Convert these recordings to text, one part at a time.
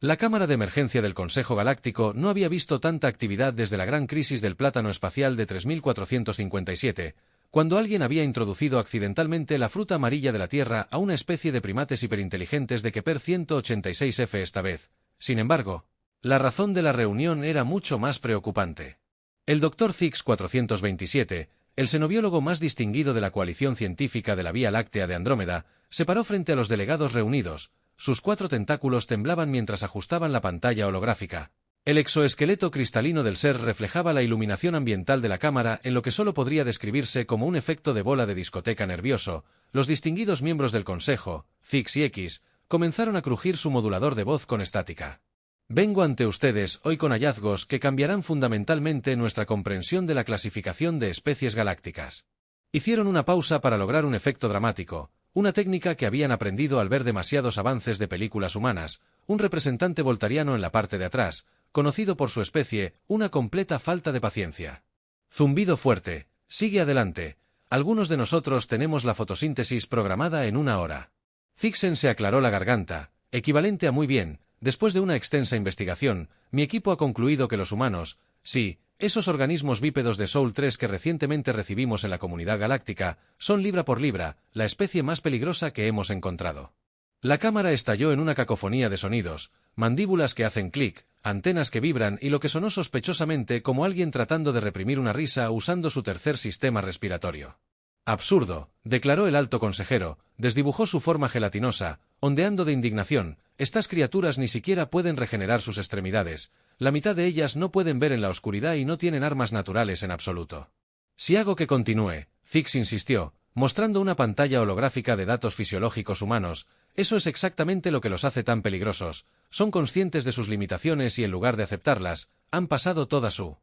La cámara de emergencia del Consejo Galáctico no había visto tanta actividad desde la gran crisis del plátano espacial de 3457, cuando alguien había introducido accidentalmente la fruta amarilla de la Tierra a una especie de primates hiperinteligentes de Kepler 186F esta vez. Sin embargo, la razón de la reunión era mucho más preocupante. El Dr. Zix 427, el xenobiólogo más distinguido de la coalición científica de la Vía Láctea de Andrómeda, se paró frente a los delegados reunidos. Sus 4 tentáculos temblaban mientras ajustaban la pantalla holográfica. El exoesqueleto cristalino del ser reflejaba la iluminación ambiental de la cámara en lo que solo podría describirse como un efecto de bola de discoteca nervioso. Los distinguidos miembros del consejo, Zix y X, comenzaron a crujir su modulador de voz con estática. Vengo ante ustedes hoy con hallazgos que cambiarán fundamentalmente nuestra comprensión de la clasificación de especies galácticas. Hicieron una pausa para lograr un efecto dramático, una técnica que habían aprendido al ver demasiados avances de películas humanas. Un representante voltariano en la parte de atrás, conocido por su especie, una completa falta de paciencia. Zumbido fuerte, sigue adelante, algunos de nosotros tenemos la fotosíntesis programada en 1 hora. Zixen se aclaró la garganta, equivalente a muy bien, después de una extensa investigación, mi equipo ha concluido que los humanos, sí, esos organismos bípedos de Soul 3 que recientemente recibimos en la comunidad galáctica, son libra por libra, la especie más peligrosa que hemos encontrado. La cámara estalló en una cacofonía de sonidos, mandíbulas que hacen clic, antenas que vibran y lo que sonó sospechosamente como alguien tratando de reprimir una risa usando su tercer sistema respiratorio. Absurdo, declaró el alto consejero, desdibujó su forma gelatinosa, ondeando de indignación. Estas criaturas ni siquiera pueden regenerar sus extremidades, la mitad de ellas no pueden ver en la oscuridad y no tienen armas naturales en absoluto. Si hago que continúe, Zix insistió, mostrando una pantalla holográfica de datos fisiológicos humanos, eso es exactamente lo que los hace tan peligrosos, son conscientes de sus limitaciones y en lugar de aceptarlas, han pasado toda su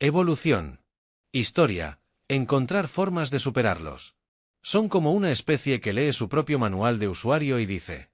evolución, historia, encontrar formas de superarlos. Son como una especie que lee su propio manual de usuario y dice: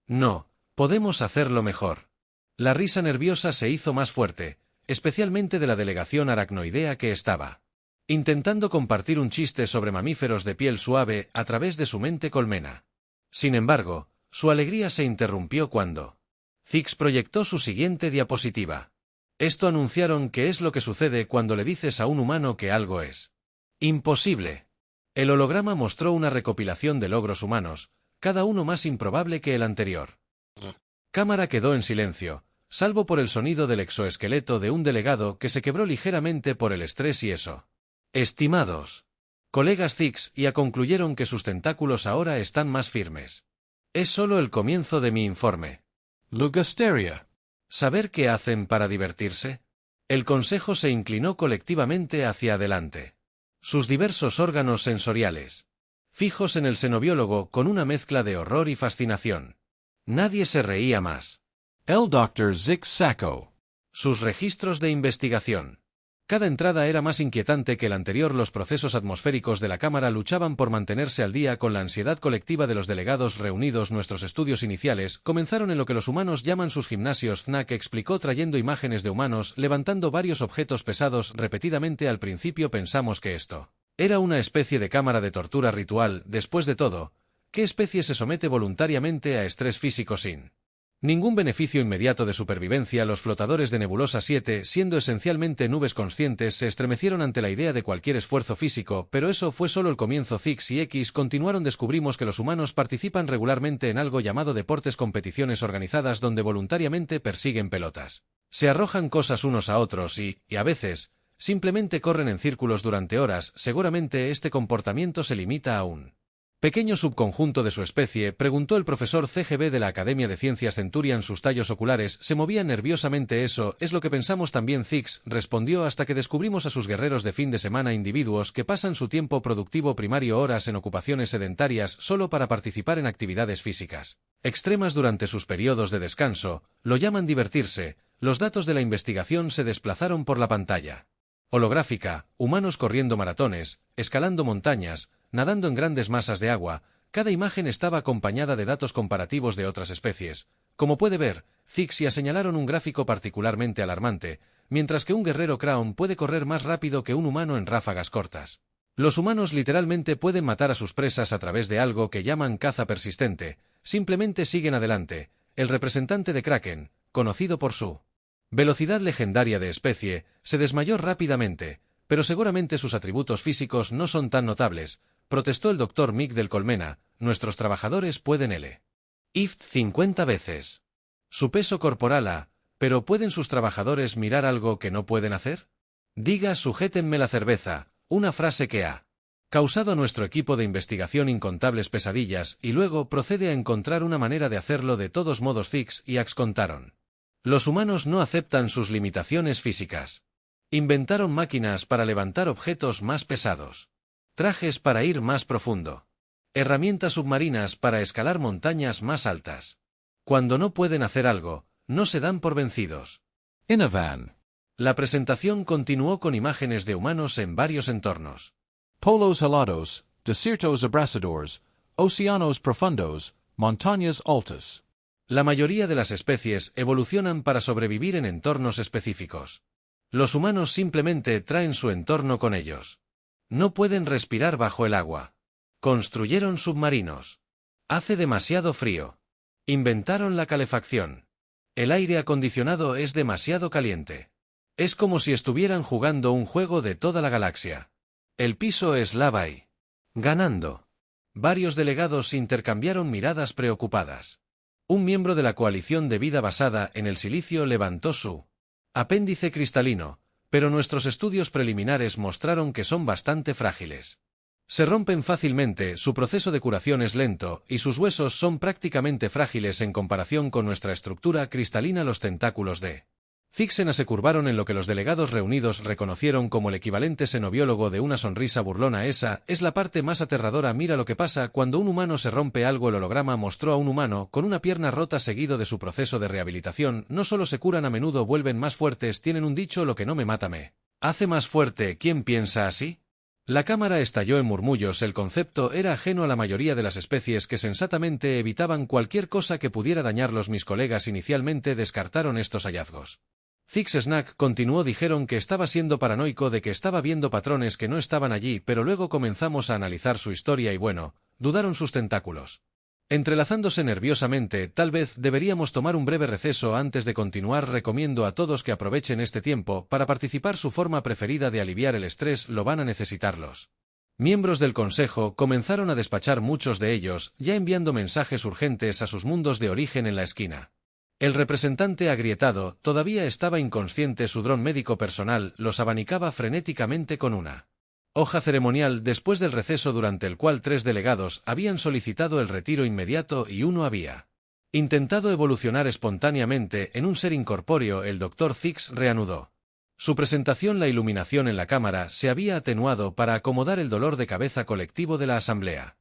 no, podemos hacerlo mejor. La risa nerviosa se hizo más fuerte, especialmente de la delegación aracnoidea que estaba intentando compartir un chiste sobre mamíferos de piel suave a través de su mente colmena. Sin embargo, su alegría se interrumpió cuando Zix proyectó su siguiente diapositiva. Esto anunciaron que es lo que sucede cuando le dices a un humano que algo es imposible. El holograma mostró una recopilación de logros humanos, cada uno más improbable que el anterior. Cámara quedó en silencio, salvo por el sonido del exoesqueleto de un delegado que se quebró ligeramente por el estrés y eso. Estimados colegas Zix, ya concluyeron que sus tentáculos ahora están más firmes. Es solo el comienzo de mi informe. Lugasteria. ¿Saber qué hacen para divertirse? El consejo se inclinó colectivamente hacia adelante. Sus diversos órganos sensoriales, fijos en el xenobiólogo con una mezcla de horror y fascinación. Nadie se reía más. El Dr. Zix sacó sus registros de investigación. Cada entrada era más inquietante que el anterior. Los procesos atmosféricos de la cámara luchaban por mantenerse al día con la ansiedad colectiva de los delegados reunidos. Nuestros estudios iniciales comenzaron en lo que los humanos llaman sus gimnasios. Znack explicó trayendo imágenes de humanos levantando varios objetos pesados repetidamente. Al principio pensamos que esto era una especie de cámara de tortura ritual. Después de todo, ¿qué especie se somete voluntariamente a estrés físico sin ningún beneficio inmediato de supervivencia? Los flotadores de Nebulosa 7, siendo esencialmente nubes conscientes, se estremecieron ante la idea de cualquier esfuerzo físico, pero eso fue solo el comienzo. Zix y X continuaron. Descubrimos que los humanos participan regularmente en algo llamado deportes, competiciones organizadas donde voluntariamente persiguen pelotas. Se arrojan cosas unos a otros y a veces, simplemente corren en círculos durante horas. Seguramente este comportamiento se limita a un pequeño subconjunto de su especie, preguntó el profesor CGB de la Academia de Ciencias Centurion. Sus tallos oculares se movían nerviosamente. Eso es lo que pensamos también, Zix respondió, hasta que descubrimos a sus guerreros de fin de semana, individuos que pasan su tiempo productivo primario horas en ocupaciones sedentarias solo para participar en actividades físicas extremas durante sus periodos de descanso. Lo llaman divertirse. Los datos de la investigación se desplazaron por la pantalla holográfica, humanos corriendo maratones, escalando montañas, nadando en grandes masas de agua. Cada imagen estaba acompañada de datos comparativos de otras especies. Como puede ver, Zix y señalaron un gráfico particularmente alarmante, mientras que un guerrero Crown puede correr más rápido que un humano en ráfagas cortas. Los humanos literalmente pueden matar a sus presas a través de algo que llaman caza persistente. Simplemente siguen adelante. El representante de Kraken, conocido por su velocidad legendaria de especie, se desmayó rápidamente, pero seguramente sus atributos físicos no son tan notables, protestó el Dr. Mick del Colmena. Nuestros trabajadores pueden lift 50 veces su peso corporal pero ¿pueden sus trabajadores mirar algo que no pueden hacer? Diga sujétenme la cerveza, una frase que ha causado a nuestro equipo de investigación incontables pesadillas y luego procede a encontrar una manera de hacerlo de todos modos. Zix y Ax contaron. Los humanos no aceptan sus limitaciones físicas. Inventaron máquinas para levantar objetos más pesados. Trajes para ir más profundo. Herramientas submarinas para escalar montañas más altas. Cuando no pueden hacer algo, no se dan por vencidos. Inavan. La presentación continuó con imágenes de humanos en varios entornos. Polos helados, desiertos abrasadores, océanos profundos, montañas altas. La mayoría de las especies evolucionan para sobrevivir en entornos específicos. Los humanos simplemente traen su entorno con ellos. No pueden respirar bajo el agua. Construyeron submarinos. Hace demasiado frío. Inventaron la calefacción. El aire acondicionado es demasiado caliente. Es como si estuvieran jugando un juego de toda la galaxia. El piso es lava y ganando. Varios delegados intercambiaron miradas preocupadas. Un miembro de la coalición de vida basada en el silicio levantó su apéndice cristalino, pero nuestros estudios preliminares mostraron que son bastante frágiles. Se rompen fácilmente, su proceso de curación es lento, y sus huesos son prácticamente frágiles en comparación con nuestra estructura cristalina. Los tentáculos de Zixena se curvaron en lo que los delegados reunidos reconocieron como el equivalente xenobiólogo de una sonrisa burlona. Esa es la parte más aterradora. Mira lo que pasa cuando un humano se rompe algo. El holograma mostró a un humano con una pierna rota seguido de su proceso de rehabilitación. No solo se curan, a menudo vuelven más fuertes. Tienen un dicho: lo que no me mata me hace más fuerte. ¿Quién piensa así? La cámara estalló en murmullos. El concepto era ajeno a la mayoría de las especies, que sensatamente evitaban cualquier cosa que pudiera dañarlos. Mis colegas inicialmente descartaron estos hallazgos. Zix-Snack continuó. Dijeron que estaba siendo paranoico, de que estaba viendo patrones que no estaban allí, pero luego comenzamos a analizar su historia y bueno, dudaron sus tentáculos. Entrelazándose nerviosamente, tal vez deberíamos tomar un breve receso antes de continuar. Recomiendo a todos que aprovechen este tiempo para participar. Su forma preferida de aliviar el estrés, lo van a necesitar. Los miembros del consejo comenzaron a despachar, muchos de ellos ya enviando mensajes urgentes a sus mundos de origen en la esquina. El representante agrietado todavía estaba inconsciente. Su dron médico personal los abanicaba frenéticamente con una hoja ceremonial después del receso, durante el cual 3 delegados habían solicitado el retiro inmediato y uno había intentado evolucionar espontáneamente en un ser incorpóreo. El Dr. Zix reanudó su presentación. La iluminación en la cámara se había atenuado para acomodar el dolor de cabeza colectivo de la asamblea.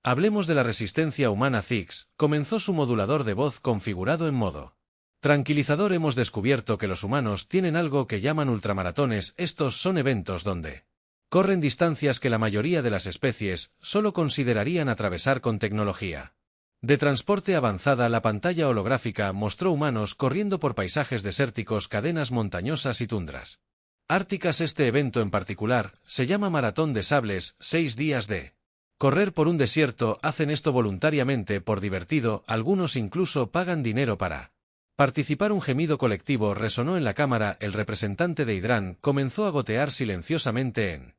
Hablemos de la resistencia humana. Zix comenzó su modulador de voz configurado en modo tranquilizador. Hemos descubierto que los humanos tienen algo que llaman ultramaratones. Estos son eventos donde corren distancias que la mayoría de las especies solo considerarían atravesar con tecnología de transporte avanzada. La pantalla holográfica mostró humanos corriendo por paisajes desérticos, cadenas montañosas y tundras árticas. Este evento en particular se llama Maratón de Sables. 6 días de correr por un desierto. Hacen esto voluntariamente, por divertido. Algunos incluso pagan dinero para participar. Un gemido colectivo resonó en la cámara. El representante de Hydran comenzó a gotear silenciosamente en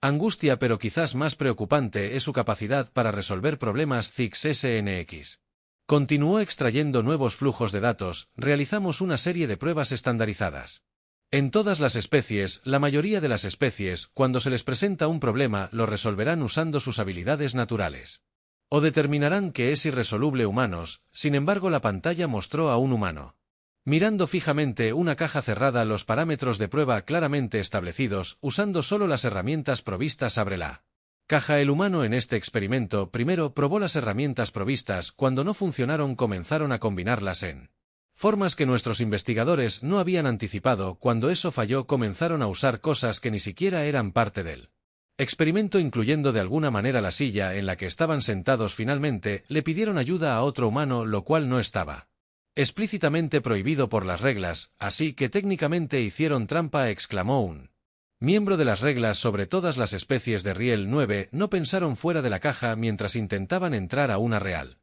angustia, pero quizás más preocupante es su capacidad para resolver problemas. Zix-SNX continuó extrayendo nuevos flujos de datos. Realizamos una serie de pruebas estandarizadas en todas las especies. La mayoría de las especies, cuando se les presenta un problema, lo resolverán usando sus habilidades naturales o determinarán que es irresoluble. Humanos, sin embargo. La pantalla mostró a un humano mirando fijamente una caja cerrada. Los parámetros de prueba claramente establecidos, usando solo las herramientas provistas. Abre la caja. El humano en este experimento primero probó las herramientas provistas. Cuando no funcionaron, comenzaron a combinarlas en formas que nuestros investigadores no habían anticipado. Cuando eso falló, comenzaron a usar cosas que ni siquiera eran parte del experimento, incluyendo de alguna manera la silla en la que estaban sentados. Finalmente, le pidieron ayuda a otro humano, lo cual no estaba explícitamente prohibido por las reglas, así que técnicamente hicieron trampa, exclamó un miembro de las reglas sobre todas las especies de Riel 9. No pensaron fuera de la caja mientras intentaban entrar a una real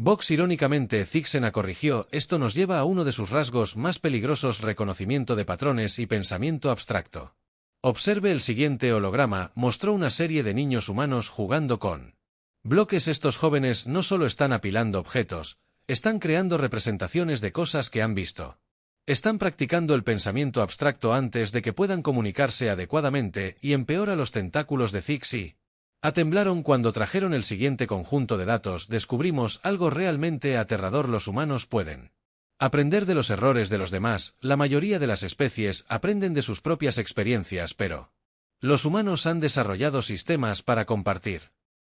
Vox irónicamente Zixena corrigió, esto nos lleva a uno de sus rasgos más peligrosos: reconocimiento de patrones y pensamiento abstracto. Observe el siguiente holograma, mostró una serie de niños humanos jugando con bloques. Estos jóvenes no solo están apilando objetos, están creando representaciones de cosas que han visto. Están practicando el pensamiento abstracto antes de que puedan comunicarse adecuadamente, y empeora los tentáculos de Zix y temblaron cuando trajeron el siguiente conjunto de datos. Descubrimos algo realmente aterrador: los humanos pueden aprender de los errores de los demás. La mayoría de las especies aprenden de sus propias experiencias, pero los humanos han desarrollado sistemas para compartir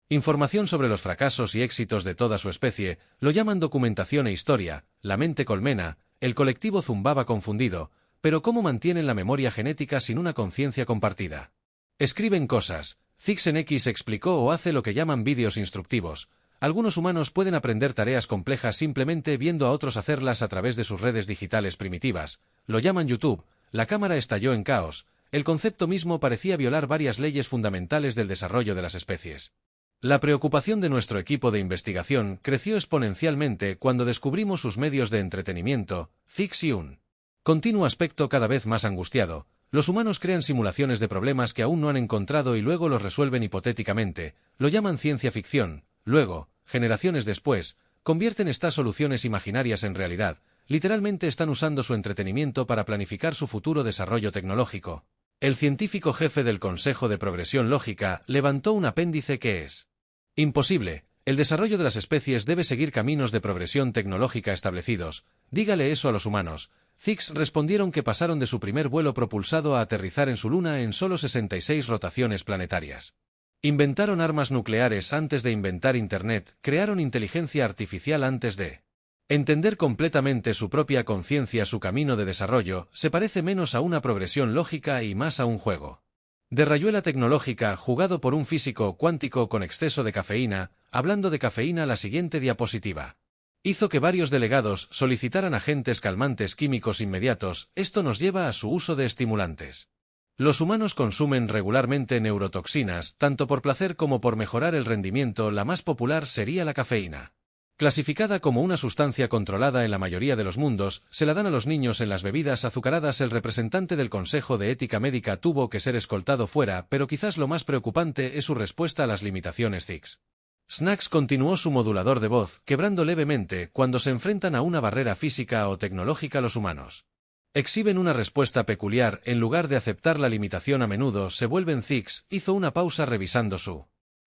información sobre los fracasos y éxitos de toda su especie. Lo llaman documentación e historia. La mente colmena, el colectivo zumbaba confundido, pero ¿cómo mantienen la memoria genética sin una conciencia compartida? Escriben cosas. Zixen-X explicó o hace lo que llaman vídeos instructivos. Algunos humanos pueden aprender tareas complejas simplemente viendo a otros hacerlas a través de sus redes digitales primitivas. Lo llaman YouTube. La cámara estalló en caos. El concepto mismo parecía violar varias leyes fundamentales del desarrollo de las especies. La preocupación de nuestro equipo de investigación creció exponencialmente cuando descubrimos sus medios de entretenimiento, Zix y un continuo aspecto cada vez más angustiado. Los humanos crean simulaciones de problemas que aún no han encontrado y luego los resuelven hipotéticamente. Lo llaman ciencia ficción. Luego, generaciones después, convierten estas soluciones imaginarias en realidad. Literalmente están usando su entretenimiento para planificar su futuro desarrollo tecnológico. El científico jefe del Consejo de Progresión Lógica levantó un apéndice que es imposible. El desarrollo de las especies debe seguir caminos de progresión tecnológica establecidos. Dígale eso a los humanos. Zix respondieron que pasaron de su primer vuelo propulsado a aterrizar en su luna en solo 66 rotaciones planetarias. Inventaron armas nucleares antes de inventar Internet, crearon inteligencia artificial antes de entender completamente su propia conciencia. Su camino de desarrollo se parece menos a una progresión lógica y más a un juego de rayuela tecnológica jugado por un físico cuántico con exceso de cafeína. Hablando de cafeína, la siguiente diapositiva hizo que varios delegados solicitaran agentes calmantes químicos inmediatos. Esto nos lleva a su uso de estimulantes. Los humanos consumen regularmente neurotoxinas, tanto por placer como por mejorar el rendimiento. La más popular sería la cafeína. Clasificada como una sustancia controlada en la mayoría de los mundos, se la dan a los niños en las bebidas azucaradas. El representante del Consejo de Ética Médica tuvo que ser escoltado fuera, pero quizás lo más preocupante es su respuesta a las limitaciones Zix. Snacks continuó su modulador de voz, quebrando levemente cuando se enfrentan a una barrera física o tecnológica. Los humanos exhiben una respuesta peculiar. En lugar de aceptar la limitación, a menudo se vuelven Zix. Hizo una pausa revisando su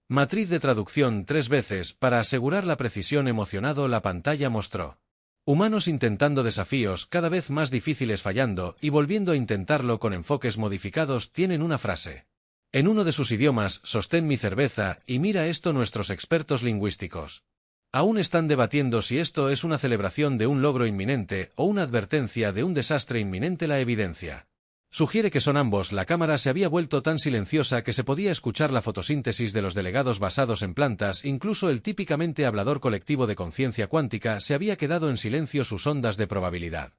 matriz de traducción 3 veces para asegurar la precisión. Emocionado, la pantalla mostró humanos intentando desafíos cada vez más difíciles, fallando y volviendo a intentarlo con enfoques modificados. Tienen una frase en uno de sus idiomas: sostén mi cerveza y mira esto. Nuestros expertos lingüísticos aún están debatiendo si esto es una celebración de un logro inminente o una advertencia de un desastre inminente. La evidencia sugiere que son ambos. La cámara se había vuelto tan silenciosa que se podía escuchar la fotosíntesis de los delegados basados en plantas. Incluso el típicamente hablador colectivo de conciencia cuántica se había quedado en silencio. Sus ondas de probabilidad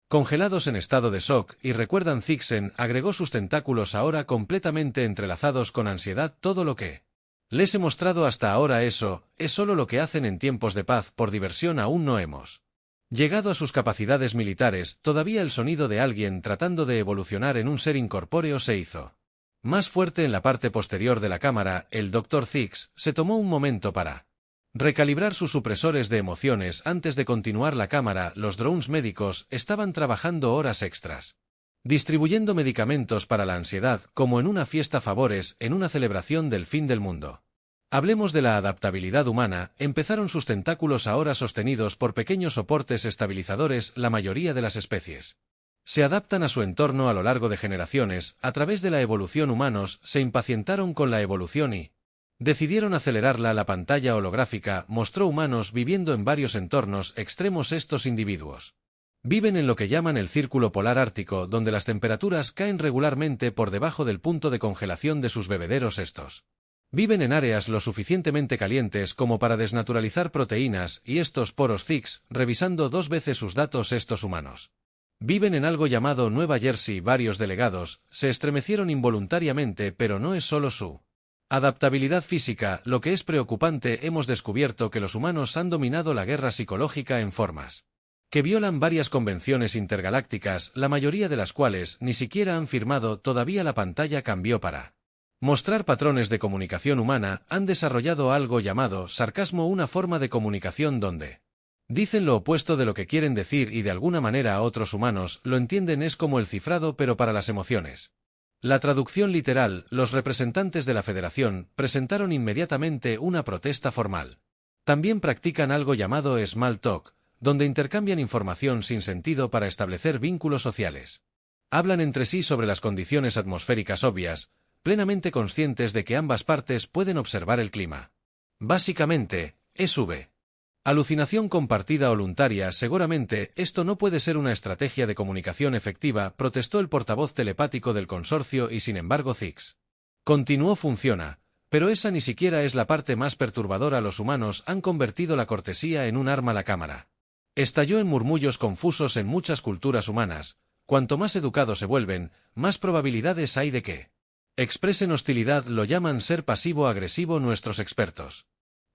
congelados en estado de shock. Y recuerdan, Zixen agregó sus tentáculos ahora completamente entrelazados con ansiedad. Todo lo que les he mostrado hasta ahora, eso es solo lo que hacen en tiempos de paz. Por diversión aún no hemos llegado a sus capacidades militares. Todavía el sonido de alguien tratando de evolucionar en un ser incorpóreo se hizo más fuerte en la parte posterior de la cámara. El Dr. Zix se tomó un momento para recalibrar sus supresores de emociones antes de continuar la cámara. Los drones médicos estaban trabajando horas extras, distribuyendo medicamentos para la ansiedad, como en una fiesta favores, en una celebración del fin del mundo. Hablemos de la adaptabilidad humana. Empezaron sus tentáculos ahora sostenidos por pequeños soportes estabilizadores. La mayoría de las especies se adaptan a su entorno a lo largo de generaciones. A través de la evolución, humanos se impacientaron con la evolución y decidieron acelerarla. La pantalla holográfica mostró humanos viviendo en varios entornos extremos. Estos individuos viven en lo que llaman el círculo polar ártico, donde las temperaturas caen regularmente por debajo del punto de congelación de sus bebederos. Estos viven en áreas lo suficientemente calientes como para desnaturalizar proteínas y estos poros Zix, revisando 2 veces sus datos. Estos humanos viven en algo llamado Nueva Jersey. Varios delegados se estremecieron involuntariamente, pero no es solo su Adaptabilidad física. Lo que es preocupante, hemos descubierto que los humanos han dominado la guerra psicológica en formas que violan varias convenciones intergalácticas, la mayoría de las cuales ni siquiera han firmado. Todavía la pantalla cambió para mostrar patrones de comunicación humana. Han desarrollado algo llamado sarcasmo, una forma de comunicación donde dicen lo opuesto de lo que quieren decir y de alguna manera a otros humanos lo entienden. Es como el cifrado pero para las emociones. La traducción literal. Los representantes de la Federación presentaron inmediatamente una protesta formal. También practican algo llamado small talk, donde intercambian información sin sentido para establecer vínculos sociales. Hablan entre sí sobre las condiciones atmosféricas obvias, plenamente conscientes de que ambas partes pueden observar el clima. Básicamente, SV. Alucinación compartida voluntaria. Seguramente, esto no puede ser una estrategia de comunicación efectiva, protestó el portavoz telepático del consorcio y sin embargo Zix continuó. Funciona, pero esa ni siquiera es la parte más perturbadora. Los humanos han convertido la cortesía en un arma. La cámara estalló en murmullos confusos. En muchas culturas humanas, cuanto más educados se vuelven, más probabilidades hay de que expresen hostilidad. Lo llaman ser pasivo-agresivo. Nuestros expertos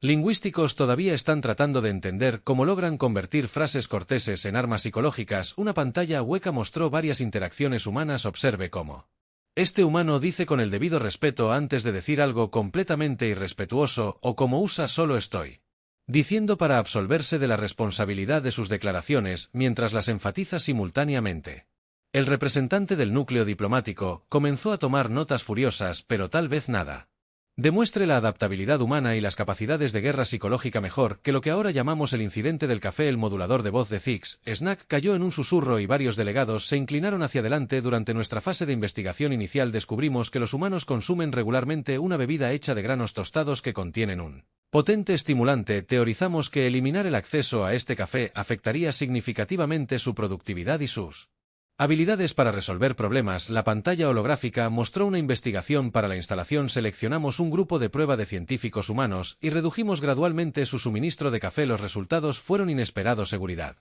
lingüísticos todavía están tratando de entender cómo logran convertir frases corteses en armas psicológicas. Una pantalla hueca mostró varias interacciones humanas. Observe cómo este humano dice con el debido respeto antes de decir algo completamente irrespetuoso, o cómo usa solo estoy diciendo para absolverse de la responsabilidad de sus declaraciones, mientras las enfatiza simultáneamente. El representante del núcleo diplomático comenzó a tomar notas furiosas, pero tal vez nada demuestre la adaptabilidad humana y las capacidades de guerra psicológica mejor que lo que ahora llamamos el incidente del café. El modulador de voz de Zix, Snack, cayó en un susurro y varios delegados se inclinaron hacia adelante. Durante nuestra fase de investigación inicial descubrimos que los humanos consumen regularmente una bebida hecha de granos tostados que contienen un potente estimulante. Teorizamos que eliminar el acceso a este café afectaría significativamente su productividad y sus habilidades para resolver problemas. La pantalla holográfica mostró una investigación para la instalación. Seleccionamos un grupo de prueba de científicos humanos y redujimos gradualmente su suministro de café. Los resultados fueron inesperados. Seguridad.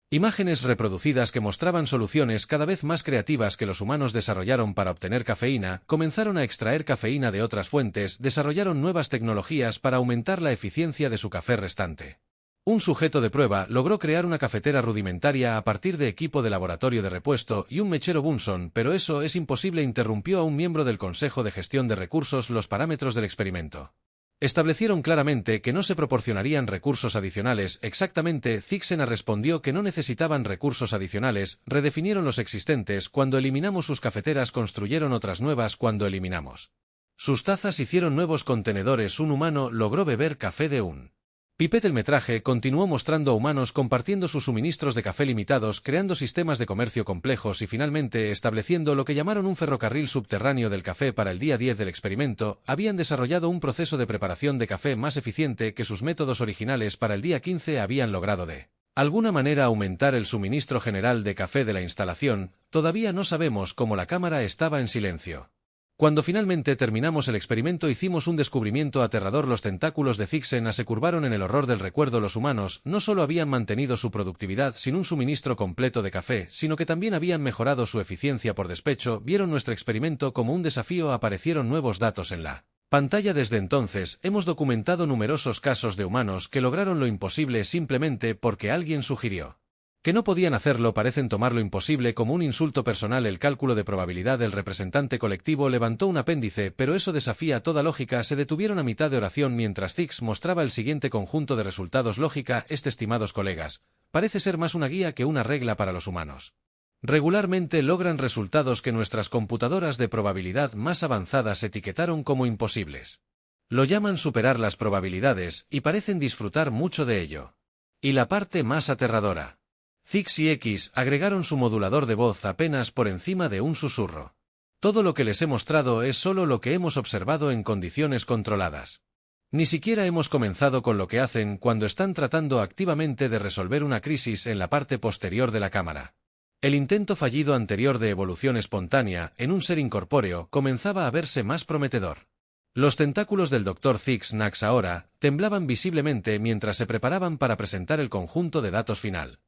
Imágenes reproducidas que mostraban soluciones cada vez más creativas que los humanos desarrollaron para obtener cafeína. Comenzaron a extraer cafeína de otras fuentes, desarrollaron nuevas tecnologías para aumentar la eficiencia de su café restante. Un sujeto de prueba logró crear una cafetera rudimentaria a partir de equipo de laboratorio de repuesto y un mechero Bunsen, pero eso es imposible, interrumpió a un miembro del Consejo de Gestión de Recursos. Los parámetros del experimento establecieron claramente que no se proporcionarían recursos adicionales. Exactamente, Zixena respondió que no necesitaban recursos adicionales. Redefinieron los existentes. Cuando eliminamos sus cafeteras, construyeron otras nuevas. Cuando eliminamos sus tazas, hicieron nuevos contenedores. Un humano logró beber café de un pipet. El metraje continuó mostrando a humanos compartiendo sus suministros de café limitados, creando sistemas de comercio complejos y finalmente estableciendo lo que llamaron un ferrocarril subterráneo del café. Para el día 10 del experimento, habían desarrollado un proceso de preparación de café más eficiente que sus métodos originales. Para el día 15 habían logrado de alguna manera aumentar el suministro general de café de la instalación. Todavía no sabemos cómo. La cámara estaba en silencio. Cuando finalmente terminamos el experimento hicimos un descubrimiento aterrador. Los tentáculos de Zixena se curvaron en el horror del recuerdo. Los humanos no solo habían mantenido su productividad sin un suministro completo de café, sino que también habían mejorado su eficiencia por despecho. Vieron nuestro experimento como un desafío. Aparecieron nuevos datos en la pantalla. Desde entonces hemos documentado numerosos casos de humanos que lograron lo imposible simplemente porque alguien sugirió que no podían hacerlo. Parecen tomar lo imposible como un insulto personal. El cálculo de probabilidad. El representante colectivo levantó un apéndice, pero eso desafía toda lógica. Se detuvieron a mitad de oración mientras Zix mostraba el siguiente conjunto de resultados. Lógica. Estimados colegas, parece ser más una guía que una regla para los humanos. Regularmente logran resultados que nuestras computadoras de probabilidad más avanzadas etiquetaron como imposibles. Lo llaman superar las probabilidades y parecen disfrutar mucho de ello. Y la parte más aterradora. Zix y X agregaron su modulador de voz apenas por encima de un susurro. Todo lo que les he mostrado es solo lo que hemos observado en condiciones controladas. Ni siquiera hemos comenzado con lo que hacen cuando están tratando activamente de resolver una crisis en la parte posterior de la cámara. El intento fallido anterior de evolución espontánea en un ser incorpóreo comenzaba a verse más prometedor. Los tentáculos del Dr. Zix Nax ahora temblaban visiblemente mientras se preparaban para presentar el conjunto de datos final.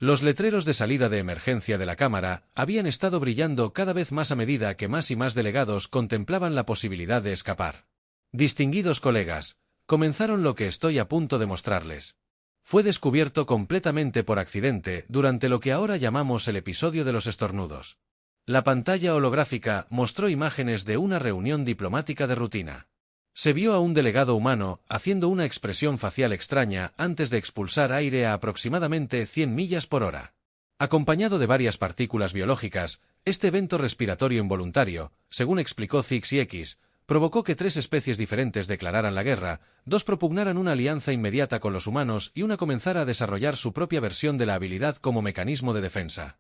Los letreros de salida de emergencia de la cámara habían estado brillando cada vez más a medida que más y más delegados contemplaban la posibilidad de escapar. Distinguidos colegas, comenzaron lo que estoy a punto de mostrarles. Fue descubierto completamente por accidente durante lo que ahora llamamos el episodio de los estornudos. La pantalla holográfica mostró imágenes de una reunión diplomática de rutina. Se vio a un delegado humano haciendo una expresión facial extraña antes de expulsar aire a aproximadamente 100 millas por hora. Acompañado de varias partículas biológicas, este evento respiratorio involuntario, según explicó Zix y X, provocó que 3 especies diferentes declararan la guerra, 2 propugnaran una alianza inmediata con los humanos y una comenzara a desarrollar su propia versión de la habilidad como mecanismo de defensa.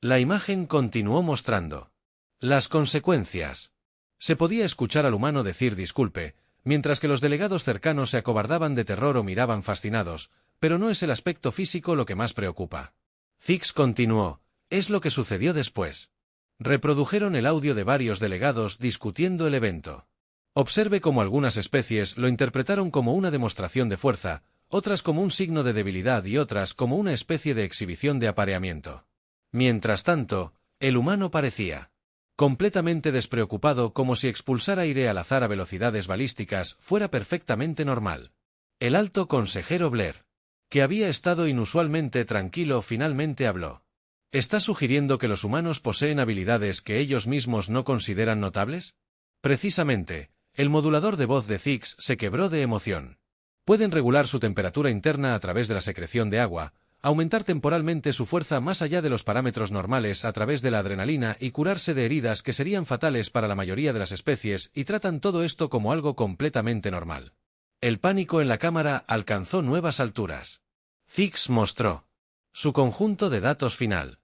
La imagen continuó mostrando las consecuencias. Se podía escuchar al humano decir disculpe, mientras que los delegados cercanos se acobardaban de terror o miraban fascinados, pero no es el aspecto físico lo que más preocupa. Zix continuó, es lo que sucedió después. Reprodujeron el audio de varios delegados discutiendo el evento. Observe cómo algunas especies lo interpretaron como una demostración de fuerza, otras como un signo de debilidad y otras como una especie de exhibición de apareamiento. Mientras tanto, el humano parecía completamente despreocupado, como si expulsar aire al azar a velocidades balísticas fuera perfectamente normal. El alto consejero Blair, que había estado inusualmente tranquilo, finalmente habló. ¿Está sugiriendo que los humanos poseen habilidades que ellos mismos no consideran notables? Precisamente, el modulador de voz de Zix se quebró de emoción. Pueden regular su temperatura interna a través de la secreción de agua, aumentar temporalmente su fuerza más allá de los parámetros normales a través de la adrenalina y curarse de heridas que serían fatales para la mayoría de las especies, y tratan todo esto como algo completamente normal. El pánico en la cámara alcanzó nuevas alturas. Zix mostró su conjunto de datos final.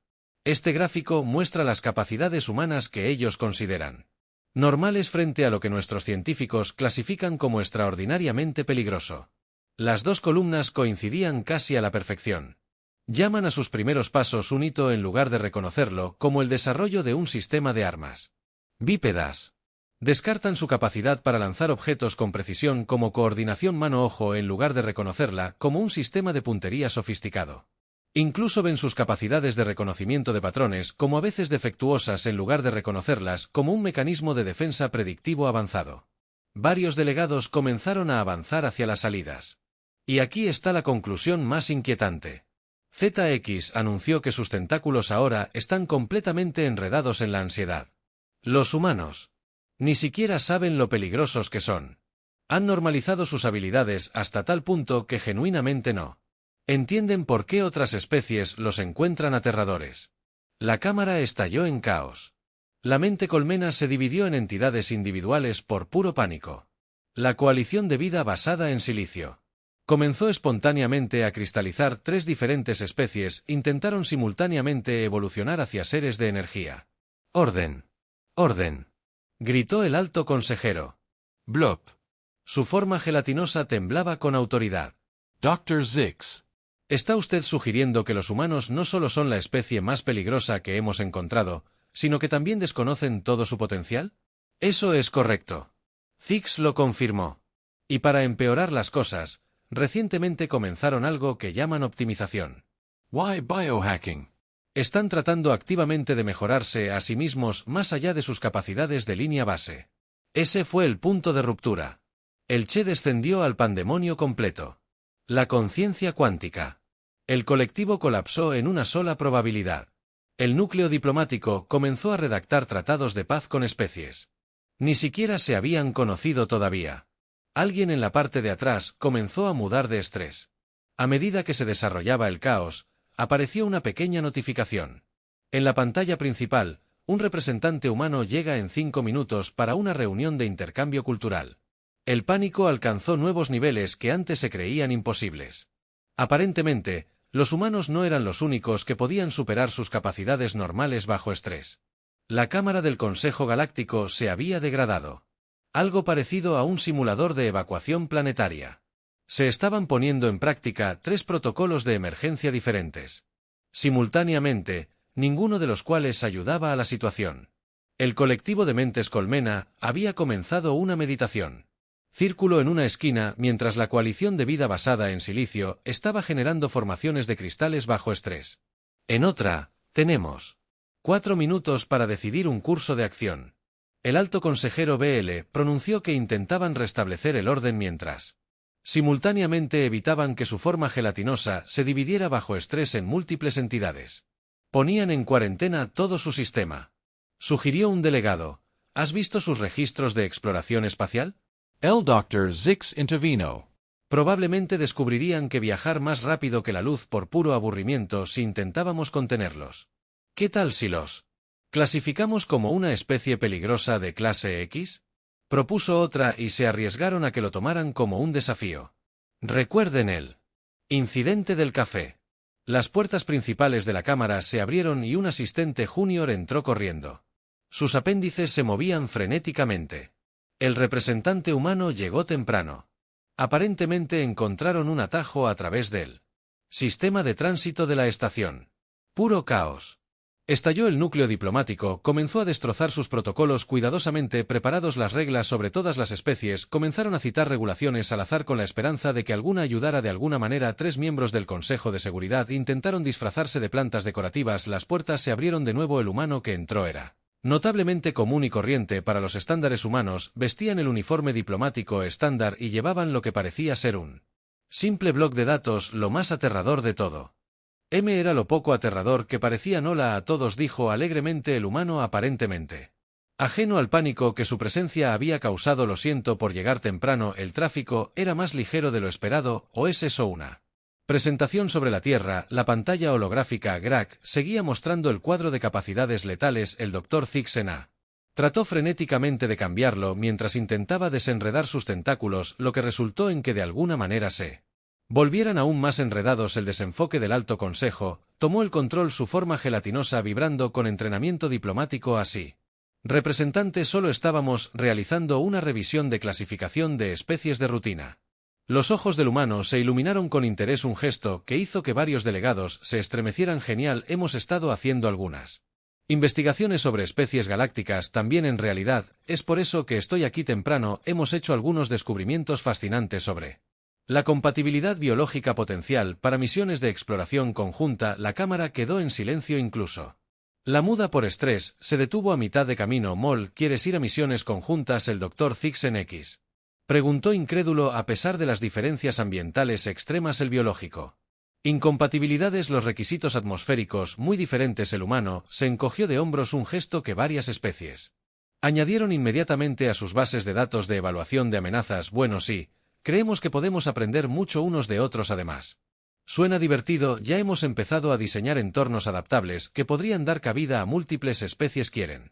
Este gráfico muestra las capacidades humanas que ellos consideran normales frente a lo que nuestros científicos clasifican como extraordinariamente peligroso. Las 2 columnas coincidían casi a la perfección. Llaman a sus primeros pasos un hito en lugar de reconocerlo como el desarrollo de un sistema de armas. Bípedas. Descartan su capacidad para lanzar objetos con precisión como coordinación mano-ojo en lugar de reconocerla como un sistema de puntería sofisticado. Incluso ven sus capacidades de reconocimiento de patrones como a veces defectuosas en lugar de reconocerlas como un mecanismo de defensa predictivo avanzado. Varios delegados comenzaron a avanzar hacia las salidas. Y aquí está la conclusión más inquietante. ZX anunció que sus tentáculos ahora están completamente enredados en la ansiedad. Los humanos ni siquiera saben lo peligrosos que son. Han normalizado sus habilidades hasta tal punto que genuinamente no entienden por qué otras especies los encuentran aterradores. La cámara estalló en caos. La mente colmena se dividió en entidades individuales por puro pánico. La coalición de vida basada en silicio comenzó espontáneamente a cristalizar. 3 diferentes especies intentaron simultáneamente evolucionar hacia seres de energía. ¡Orden! ¡Orden!, gritó el alto consejero. Blop. Su forma gelatinosa temblaba con autoridad. Dr. Zix. ¿Está usted sugiriendo que los humanos no solo son la especie más peligrosa que hemos encontrado, sino que también desconocen todo su potencial? Eso es correcto. Zix lo confirmó. Y para empeorar las cosas, recientemente comenzaron algo que llaman optimización. Why biohacking? Están tratando activamente de mejorarse a sí mismos más allá de sus capacidades de línea base. Ese fue el punto de ruptura. El Che descendió al pandemonio completo. La conciencia cuántica. El colectivo colapsó en una sola probabilidad. El núcleo diplomático comenzó a redactar tratados de paz con especies. Ni siquiera se habían conocido todavía. Alguien en la parte de atrás comenzó a mudar de estrés. A medida que se desarrollaba el caos, apareció una pequeña notificación. En la pantalla principal, un representante humano llega en 5 minutos para una reunión de intercambio cultural. El pánico alcanzó nuevos niveles que antes se creían imposibles. Aparentemente, los humanos no eran los únicos que podían superar sus capacidades normales bajo estrés. La cámara del Consejo Galáctico se había degradado. Algo parecido a un simulador de evacuación planetaria. Se estaban poniendo en práctica 3 protocolos de emergencia diferentes. Simultáneamente, ninguno de los cuales ayudaba a la situación. El colectivo de mentes colmena había comenzado una meditación. Círculo en una esquina mientras la coalición de vida basada en silicio estaba generando formaciones de cristales bajo estrés. En otra, tenemos 4 minutos para decidir un curso de acción. El alto consejero BL pronunció que intentaban restablecer el orden mientras simultáneamente evitaban que su forma gelatinosa se dividiera bajo estrés en múltiples entidades. Ponían en cuarentena todo su sistema. Sugirió un delegado. ¿Has visto sus registros de exploración espacial? El Dr. Zix intervino. Probablemente descubrirían que viajar más rápido que la luz por puro aburrimiento si intentábamos contenerlos. ¿Qué tal si los clasificamos como una especie peligrosa de clase X? Propuso otra y se arriesgaron a que lo tomaran como un desafío. Recuerden el incidente del café. Las puertas principales de la cámara se abrieron y un asistente junior entró corriendo. Sus apéndices se movían frenéticamente. El representante humano llegó temprano. Aparentemente encontraron un atajo a través del sistema de tránsito de la estación. Puro caos. Estalló el núcleo diplomático, comenzó a destrozar sus protocolos cuidadosamente preparados, las reglas sobre todas las especies, comenzaron a citar regulaciones al azar con la esperanza de que alguna ayudara de alguna manera. 3 miembros del Consejo de Seguridad intentaron disfrazarse de plantas decorativas, las puertas se abrieron de nuevo. El humano que entró era notablemente común y corriente para los estándares humanos, vestían el uniforme diplomático estándar y llevaban lo que parecía ser un simple bloc de datos, lo más aterrador de todo. M era lo poco aterrador que parecían. Hola a todos, dijo alegremente el humano, aparentemente ajeno al pánico que su presencia había causado. Lo siento por llegar temprano, el tráfico era más ligero de lo esperado, ¿o es eso una presentación sobre la Tierra? La pantalla holográfica GRAC seguía mostrando el cuadro de capacidades letales. El Dr. Zixena trató frenéticamente de cambiarlo mientras intentaba desenredar sus tentáculos, lo que resultó en que de alguna manera se volvieran aún más enredados. El desenfoque del Alto Consejo tomó el control, su forma gelatinosa vibrando con entrenamiento diplomático. Así, representante, solo estábamos realizando una revisión de clasificación de especies de rutina. Los ojos del humano se iluminaron con interés, un gesto que hizo que varios delegados se estremecieran. Genial, hemos estado haciendo algunas investigaciones sobre especies galácticas también. En realidad, es por eso que estoy aquí temprano. Hemos hecho algunos descubrimientos fascinantes sobre la compatibilidad biológica potencial para misiones de exploración conjunta. La cámara quedó en silencio, incluso la muda por estrés se detuvo a mitad de camino. Mol, ¿quieres ir a misiones conjuntas? El Dr. Zixen X preguntó incrédulo. A pesar de las diferencias ambientales extremas, el biológico incompatibilidades, los requisitos atmosféricos muy diferentes. El humano se encogió de hombros, un gesto que varias especies añadieron inmediatamente a sus bases de datos de evaluación de amenazas. Bueno, sí, creemos que podemos aprender mucho unos de otros. Además, suena divertido. Ya hemos empezado a diseñar entornos adaptables que podrían dar cabida a múltiples especies. ¿Quieren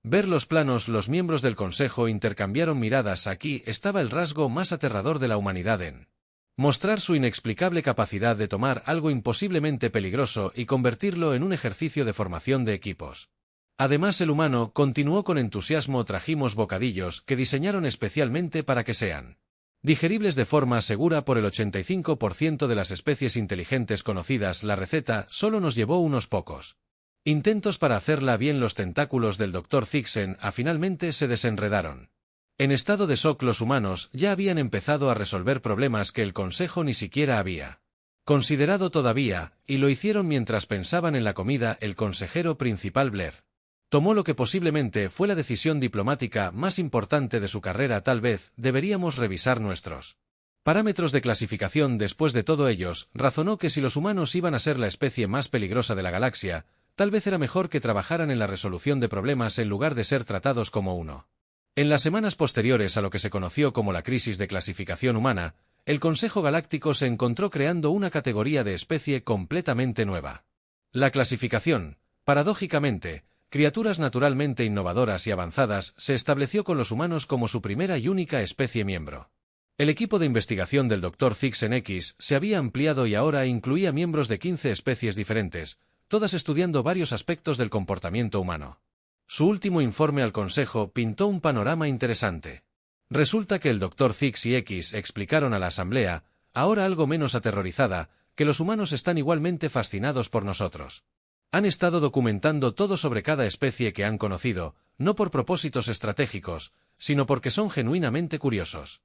ver los planos? Los miembros del Consejo intercambiaron miradas. Aquí estaba el rasgo más aterrador de la humanidad en mostrar su inexplicable capacidad de tomar algo imposiblemente peligroso y convertirlo en un ejercicio de formación de equipos. Además, el humano continuó con entusiasmo. Trajimos bocadillos que diseñaron especialmente para que sean digeribles de forma segura por el 85% de las especies inteligentes conocidas. La receta solo nos llevó unos pocos intentos para hacerla bien. Los tentáculos del Dr. Zixen finalmente se desenredaron. En estado de shock, los humanos ya habían empezado a resolver problemas que el Consejo ni siquiera había considerado todavía, y lo hicieron mientras pensaban en la comida. El consejero principal Blair tomó lo que posiblemente fue la decisión diplomática más importante de su carrera. Tal vez deberíamos revisar nuestros parámetros de clasificación. Después de todo, ellos razonó que si los humanos iban a ser la especie más peligrosa de la galaxia, tal vez era mejor que trabajaran en la resolución de problemas en lugar de ser tratados como uno. En las semanas posteriores a lo que se conoció como la crisis de clasificación humana, el Consejo Galáctico se encontró creando una categoría de especie completamente nueva. La clasificación, paradójicamente, criaturas naturalmente innovadoras y avanzadas, se estableció con los humanos como su primera y única especie miembro. El equipo de investigación del Dr. Zixen X se había ampliado y ahora incluía miembros de 15 especies diferentes, todas estudiando varios aspectos del comportamiento humano. Su último informe al Consejo pintó un panorama interesante. Resulta que el Dr. Zix y X explicaron a la Asamblea, ahora algo menos aterrorizada, que los humanos están igualmente fascinados por nosotros. Han estado documentando todo sobre cada especie que han conocido, no por propósitos estratégicos, sino porque son genuinamente curiosos.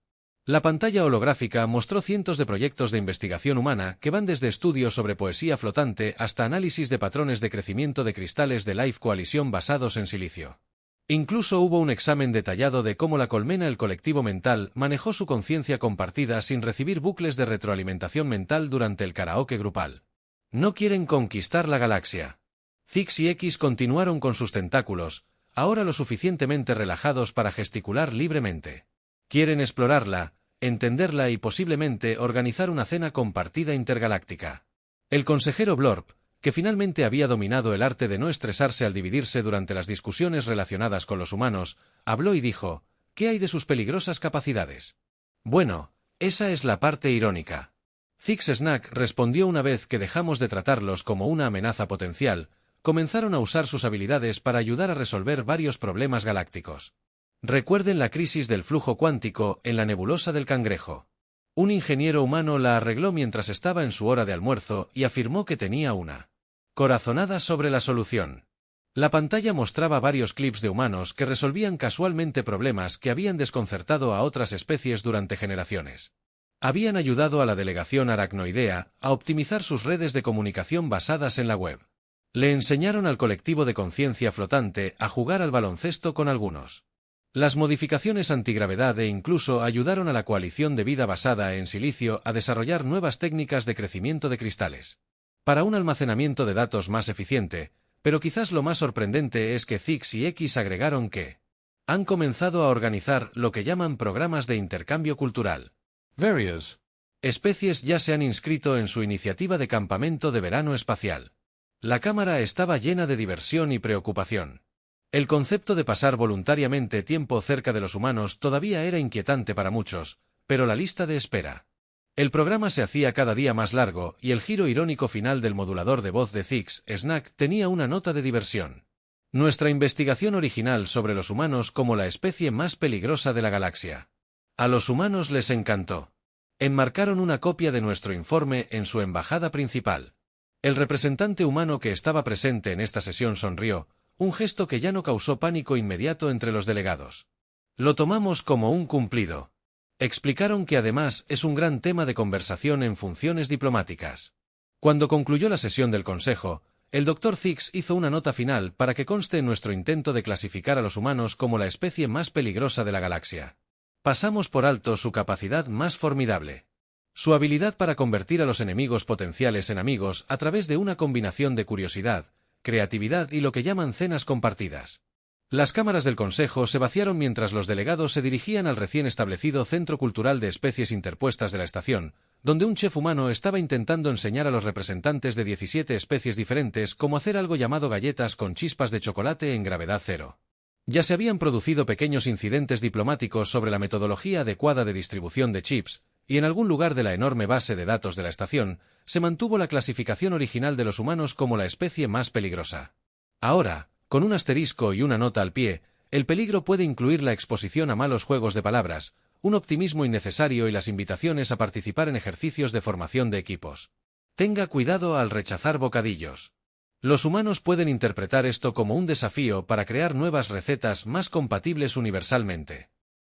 La pantalla holográfica mostró cientos de proyectos de investigación humana que van desde estudios sobre poesía flotante hasta análisis de patrones de crecimiento de cristales de Life Coalition basados en silicio. Incluso hubo un examen detallado de cómo la colmena el colectivo mental manejó su conciencia compartida sin recibir bucles de retroalimentación mental durante el karaoke grupal. No quieren conquistar la galaxia. Zix y X continuaron con sus tentáculos, ahora lo suficientemente relajados para gesticular libremente. Quieren explorarla, entenderla y posiblemente organizar una cena compartida intergaláctica. El consejero Blorp, que finalmente había dominado el arte de no estresarse al dividirse durante las discusiones relacionadas con los humanos, habló y dijo: ¿qué hay de sus peligrosas capacidades? Bueno, esa es la parte irónica. Zix Snack respondió: una vez que dejamos de tratarlos como una amenaza potencial, comenzaron a usar sus habilidades para ayudar a resolver varios problemas galácticos. Recuerden la crisis del flujo cuántico en la nebulosa del Cangrejo. Un ingeniero humano la arregló mientras estaba en su hora de almuerzo y afirmó que tenía una corazonada sobre la solución. La pantalla mostraba varios clips de humanos que resolvían casualmente problemas que habían desconcertado a otras especies durante generaciones. Habían ayudado a la delegación aracnoidea a optimizar sus redes de comunicación basadas en la web. Le enseñaron al colectivo de conciencia flotante a jugar al baloncesto con algunos. Las modificaciones antigravedad incluso ayudaron a la coalición de vida basada en silicio a desarrollar nuevas técnicas de crecimiento de cristales. Para un almacenamiento de datos más eficiente, pero quizás lo más sorprendente es que Zix y X agregaron que han comenzado a organizar lo que llaman programas de intercambio cultural. Various especies ya se han inscrito en su iniciativa de campamento de verano espacial. La cámara estaba llena de diversión y preocupación. El concepto de pasar voluntariamente tiempo cerca de los humanos todavía era inquietante para muchos, pero la lista de espera. El programa se hacía cada día más largo y el giro irónico final del modulador de voz de Zix Snack tenía una nota de diversión. Nuestra investigación original sobre los humanos como la especie más peligrosa de la galaxia. A los humanos les encantó. Enmarcaron una copia de nuestro informe en su embajada principal. El representante humano que estaba presente en esta sesión sonrió, un gesto que ya no causó pánico inmediato entre los delegados. Lo tomamos como un cumplido. Explicaron que además es un gran tema de conversación en funciones diplomáticas. Cuando concluyó la sesión del Consejo, el Dr. Zix hizo una nota final para que conste en nuestro intento de clasificar a los humanos como la especie más peligrosa de la galaxia. Pasamos por alto su capacidad más formidable. Su habilidad para convertir a los enemigos potenciales en amigos a través de una combinación de curiosidad, creatividad y lo que llaman cenas compartidas. Las cámaras del Consejo se vaciaron mientras los delegados se dirigían al recién establecido Centro Cultural de Especies Interpuestas de la estación, donde un chef humano estaba intentando enseñar a los representantes de 17 especies diferentes cómo hacer algo llamado galletas con chispas de chocolate en gravedad cero. Ya se habían producido pequeños incidentes diplomáticos sobre la metodología adecuada de distribución de chips, y en algún lugar de la enorme base de datos de la estación, se mantuvo la clasificación original de los humanos como la especie más peligrosa. Ahora, con un asterisco y una nota al pie, el peligro puede incluir la exposición a malos juegos de palabras, un optimismo innecesario y las invitaciones a participar en ejercicios de formación de equipos. Tenga cuidado al rechazar bocadillos. Los humanos pueden interpretar esto como un desafío para crear nuevas recetas más compatibles universalmente.